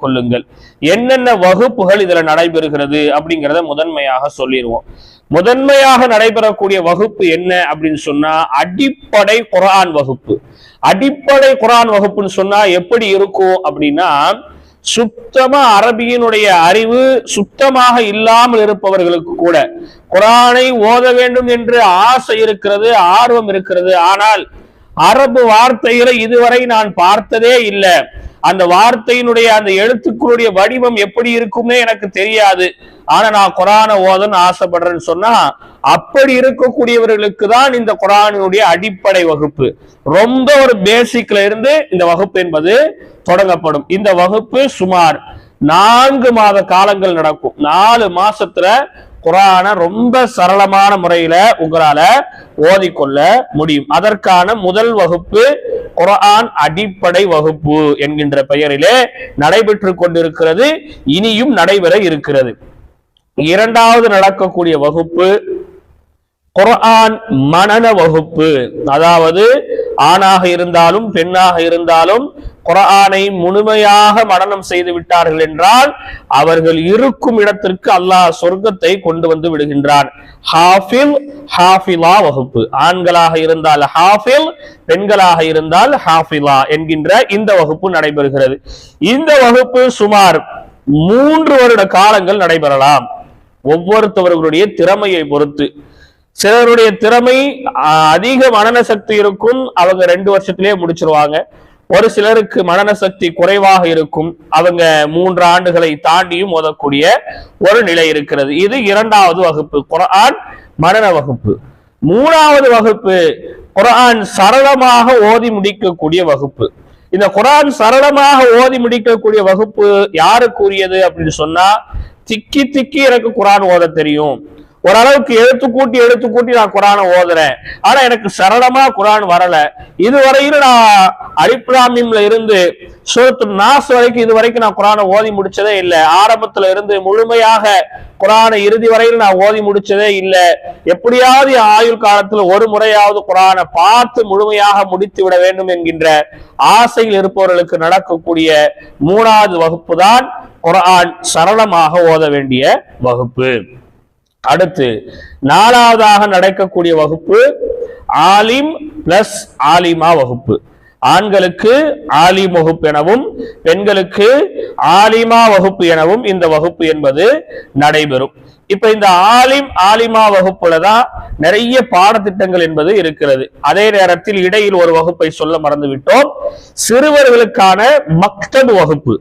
கொள்ளுங்கள். என்னென்ன வகுப்புகள் இதுல நடைபெறுகிறது அப்படிங்கிறத முதன்மையாக சொல்லிடுவோம். முதன்மையாக நடைபெறக்கூடிய வகுப்பு என்ன அப்படின்னு சொன்னா அடிப்படை குர்ஆன் வகுப்பு. அடிப்படை குர்ஆன் வகுப்புன்னு சொன்னா எப்படி இருக்கும் அப்படின்னா, சுத்தமா அரபியினுடைய அறிவு சுத்தமாக இல்லாமல் இருப்பவர்களுக்கு கூட குர்ஆனை ஓத வேண்டும் என்று ஆசை இருக்கிறது, ஆர்வம் இருக்கிறது. ஆனால் அரபு வார்த்தைகளை இதுவரை நான் பார்த்ததே இல்லை, அந்த வார்த்தையினுடைய அந்த எழுத்துக்களுடைய வடிவம் எப்படி இருக்கும்னே எனக்கு தெரியாது, ஆனா நான் குர்ஆனை ஓதன்னு ஆசைப்படுறேன்னு சொன்னா, அப்படி இருக்கக்கூடியவர்களுக்கு தான் இந்த குர்ஆனுடைய அடிப்படை வகுப்பு, ரொம்ப ஒரு பேசிக்ல இருந்து இந்த வகுப்பு என்பது தொடங்கப்படும். இந்த வகுப்பு சுமார் 4 மாத காலங்கள் நடக்கும். 4 மாசத்துல குர்ஆனை ரொம்ப சரளமான முறையில உங்களால ஓதிக்கொள்ள முடியும். அதற்கான முதல் வகுப்பு குர்ஆன் அடிப்படை வகுப்பு என்கின்ற பெயரிலே நடைபெற்று கொண்டிருக்கிறது, இனியும் நடைபெற இருக்கிறது. இரண்டாவது நடக்கக்கூடிய வகுப்பு குர்ஆன் மனன வகுப்பு. அதாவது ஆணாக இருந்தாலும் பெண்ணாக இருந்தாலும் குர்ஆனை முழுமையாக மனனம் செய்து விட்டார்கள் என்றால் அவர்கள் இருக்கும் இடத்திற்கு அல்லாஹ் சொர்க்கத்தை கொண்டு வந்து விடுகின்றான். ஹாஃபில் ஹாஃபிலா வகுப்பு. ஆண்களாக இருந்தால் ஹாஃபில், பெண்களாக இருந்தால் ஹாஃபிலா என்கின்ற இந்த வகுப்பு நடைபெறுகிறது. இந்த வகுப்பு சுமார் 3 வருட காலங்கள் நடைபெறலாம், ஒவ்வொருத்தவர்களுடைய திறமையை பொறுத்து. சிலருடைய திறமை அதிக மனன சக்தி இருக்கும், அவங்க 2 வருஷத்திலேயே முடிச்சிருவாங்க. ஒரு சிலருக்கு மனன சக்தி குறைவாக இருக்கும், அவங்க 3 ஆண்டுகளை தாண்டியும் ஓதக்கூடிய ஒரு நிலை இருக்கிறது. இது இரண்டாவது வகுப்பு, குர்ஆன் மனன வகுப்பு. மூணாவது வகுப்பு குர்ஆன் சரளமாக ஓதி முடிக்கக்கூடிய வகுப்பு. இந்த குர்ஆன் சரளமாக ஓதி முடிக்கக்கூடிய வகுப்பு யாருக்குரியது அப்படின்னு சொன்னா, திக்கி திக்கி எனக்கு குர்ஆன் ஓத தெரியும், ஓரளவுக்கு எழுத்து கூட்டி நான் குர்ஆனை ஓதுறேன், ஆனா எனக்கு சரளமா குர்ஆன் வரல, இதுவரையிலும் நான் அலிஃப் லாம் மீம்ல இருந்து சூரத்துன் நாஸ் வரைக்கும் இதுவரைக்கும் நான் குர்ஆனை ஓதி முடிச்சதே இல்லை, ஆரம்பத்துல இருந்து முழுமையாக குர்ஆனை இறுதி வரையில் நான் ஓதி முடிச்சதே இல்லை, எப்படியாவது ஆயுள் காலத்துல ஒரு முறையாவது குர்ஆனை பார்த்து முழுமையாக முடித்து விட வேண்டும் என்கின்ற ஆசையில் இருப்பவர்களுக்கு நடக்கக்கூடிய 3வது வகுப்பு தான் குர்ஆன் சரளமாக ஓத வேண்டிய வகுப்பு. அடுத்து 4வதாக நடக்கக்கூடிய வகுப்பு ஆலிம் பிளஸ் ஆலிமா வகுப்பு. ஆண்களுக்கு ஆலிம் வகுப்பு எனவும் பெண்களுக்கு ஆலிமா வகுப்பு எனவும் இந்த வகுப்பு என்பது நடைபெறும். இப்ப இந்த ஆலிம் ஆலிமா வகுப்புல தான் நிறைய பாடத்திட்டங்கள் என்பது இருக்கிறது. அதே நேரத்தில் இடையில் ஒரு வகுப்பை சொல்ல மறந்து விட்டோம், சிறுவர்களுக்கான மக்தப் வகுப்பு.